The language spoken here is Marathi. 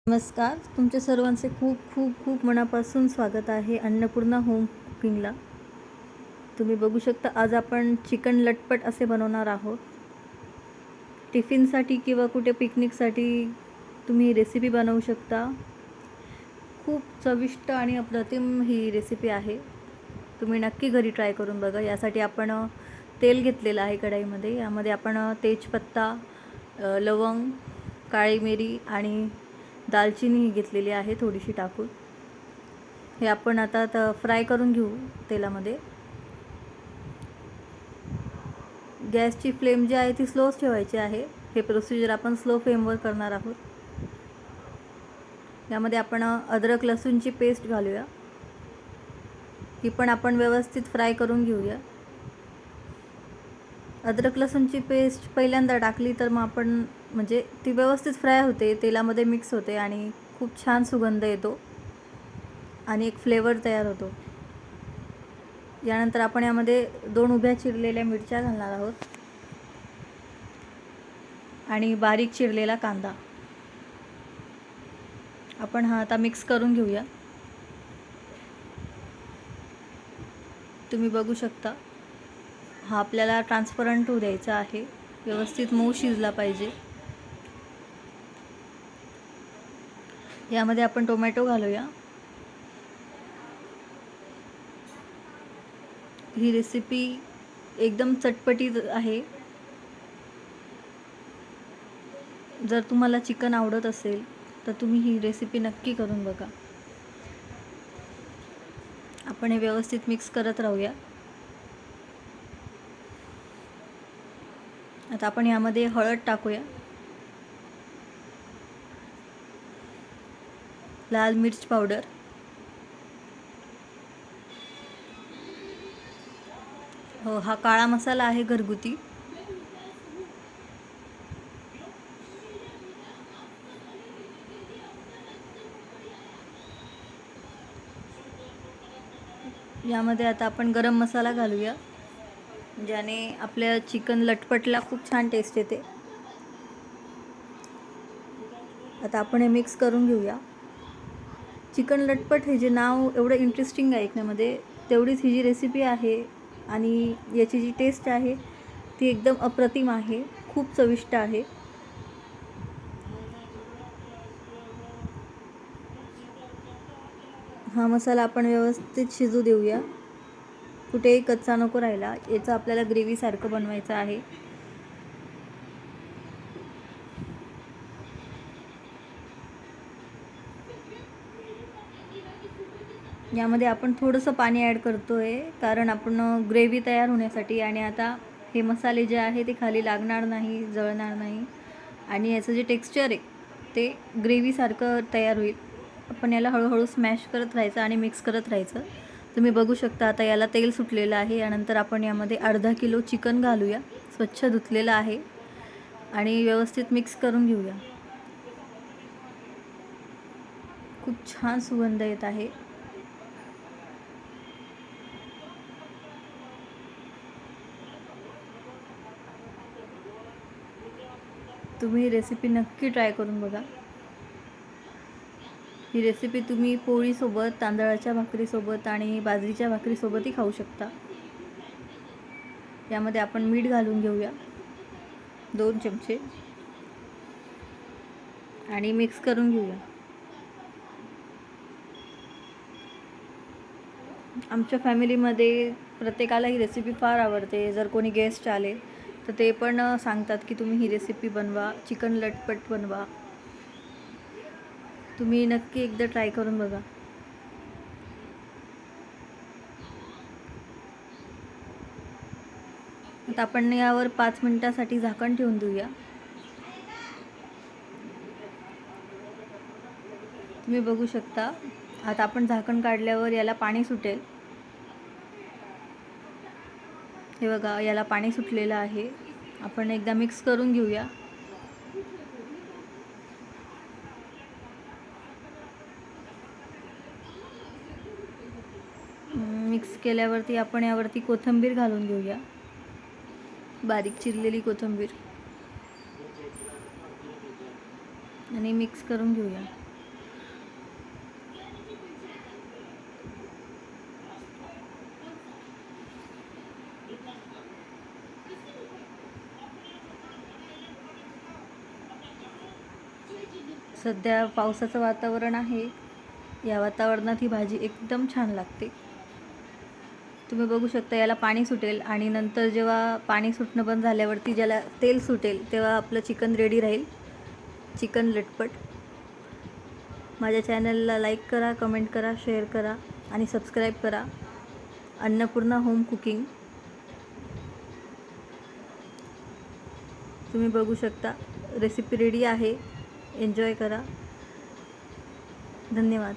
नमस्कार, तुमच्या सर्वांचे खूप खूप खूप मनापासून स्वागत आहे अन्नपूर्णा होम कुकिंगला. तुम्ही बघू शकता, आज आपण चिकन लटपट असे बनवणार आहोत. टिफिनसाठी किंवा कुठे पिकनिकसाठी तुम्ही ही रेसिपी बनवू शकता. खूप चविष्ट आणि अप्रतिम ही रेसिपी आहे. तुम्ही नक्की घरी ट्राय करून बघा. यासाठी आपण तेल घेतलेलं आहे कढईमध्ये. यामध्ये आपण तेजपत्ता, लवंग, काळी मिरी आणि दालचिनी घेतलेली आहे थोडीशी टाकून. हे आपण आता फ्राय करून घेऊ तेलामध्ये. गॅसची फ्लेम जी आहे ती स्लोच ठेवायची आहे. हे प्रोसिजर आपण स्लो फ्लेमवर करणार आहोत. यामध्ये आपण अद्रक लसूणची पेस्ट घालूया. ही पण आपण व्यवस्थित फ्राय करून घेऊया. अद्रक लसूणची पेस्ट पहिल्यांदा टाकली तर मग आपण म्हणजे ती व्यवस्थित फ्राय होते, तेलामध्ये मिक्स होते आणि खूप छान सुगंध येतो आणि एक फ्लेवर तयार होतो. यानंतर आपण यामध्ये 2 उभ्या चिरलेल्या मिरच्या घालणार आहोत आणि बारीक चिरलेला कांदा. आपण हा आता मिक्स करून घेऊया. तुम्ही बघू शकता, हा आपल्याला ट्रान्सपरंट होऊ द्यायचा आहे. व्यवस्थित मऊ शिजला पाहिजे. यामध्ये आपण टोमॅटो घालूया. ही रेसिपी एकदम चटपटीत आहे. जर तुम्हाला चिकन आवडत असेल तर तुम्ही ही रेसिपी नक्की करून बघा. आपण हे व्यवस्थित मिक्स करत राहूया. आता आपण यामध्ये हळद टाकूया, लाल मिर्च पावडर, हा काळा मसाला आहे घरगुती. यामध्ये आता आपण गरम मसाला घालूया, ज्याने आपल्या चिकन लटपटला खूप छान टेस्ट येते. आता आपण हे मिक्स करून घेऊया. चिकन लटपट हे जे नाव एवढं इंटरेस्टिंग आहे ऐकण्यामध्ये, तेवढीच ही जी रेसिपी आहे आणि याची जी टेस्ट आहे ती एकदम अप्रतिम आहे, खूप चविष्ट आहे. हा मसाला आपण व्यवस्थित शिजू देऊया. कुठेही कच्चा नको राहिला. याचं आपल्याला ग्रेव्हीसारखं बनवायचं आहे. यामध्ये आपण थोडंसं पाणी ॲड करतो आहे, कारण आपण ग्रेव्ही तयार होण्यासाठी. आणि आता हे मसाले जे आहे ते खाली लागणार नाही, जळणार नाही आणि याचं जे टेक्स्चर आहे ते ग्रेव्हीसारखं तयार होईल. आपण याला हळूहळू स्मॅश करत राहायचं आणि मिक्स करत राहायचं. तुम्ही बघू शकता आता याला तेल सुटलेलं आहे. यानंतर आपण यामध्ये अर्धा किलो चिकन घालूया. स्वच्छ धुतलेलं आहे आणि व्यवस्थित मिक्स करून घेऊया. खूप छान सुगंध येत आहे. तुम्ही रेसिपी नक्की ट्राय करून बघा. ही रेसिपी तुम्ही पोळीसोबत, तांदळाच्या भाकरीसोबत आणि बाजरीच्या भाकरीसोबतही खाऊ शकता. यामध्ये आपण मीठ घालून घेऊया 2 चमचे आणि मिक्स करून घेऊया. आमच्या फॅमिलीमध्ये प्रत्येकाला ही रेसिपी फार आवडते. जर कोणी गेस्ट आले तर ते पण सांगतात की तुम्ही ही रेसिपी बनवा, चिकन लटपट बनवा. तुम्ही नक्की एकदा ट्राय करून बघा. आता आपण यावर 5 मिनिटासाठी झाकण ठेवून देऊया. तुम्ही बघू शकता, आता आपण झाकण काढल्यावर याला पाणी सुटेल. हे बघा, याला पाणी सुटलेलं आहे. आपण एकदा मिक्स करून घेऊया. मिक्स केल्यावरती आपण यावरती कोथिंबीर घालून घेऊया, बारीक चिरलेली कोथिंबीर, आणि मिक्स करून घेऊया. सध्या पावसाचं वातावरण आहे. या वातावरणात ही भाजी एकदम छान लागते. तुम्ही बघू शकता याला पाणी सुटेल आणि नंतर जेव्हा पाणी सुटणं बंद झाल्यावरती ज्याला तेल सुटेल तेव्हा आपलं चिकन रेडी राहील. चिकन लटपट. माझ्या चॅनलला लाईक करा, कमेंट करा, शेअर करा आणि सबस्क्राईब करा. Annapurna home cooking. तुम्ही बघू शकता रेसिपी रेडी आहे. एन्जॉय करा. धन्यवाद.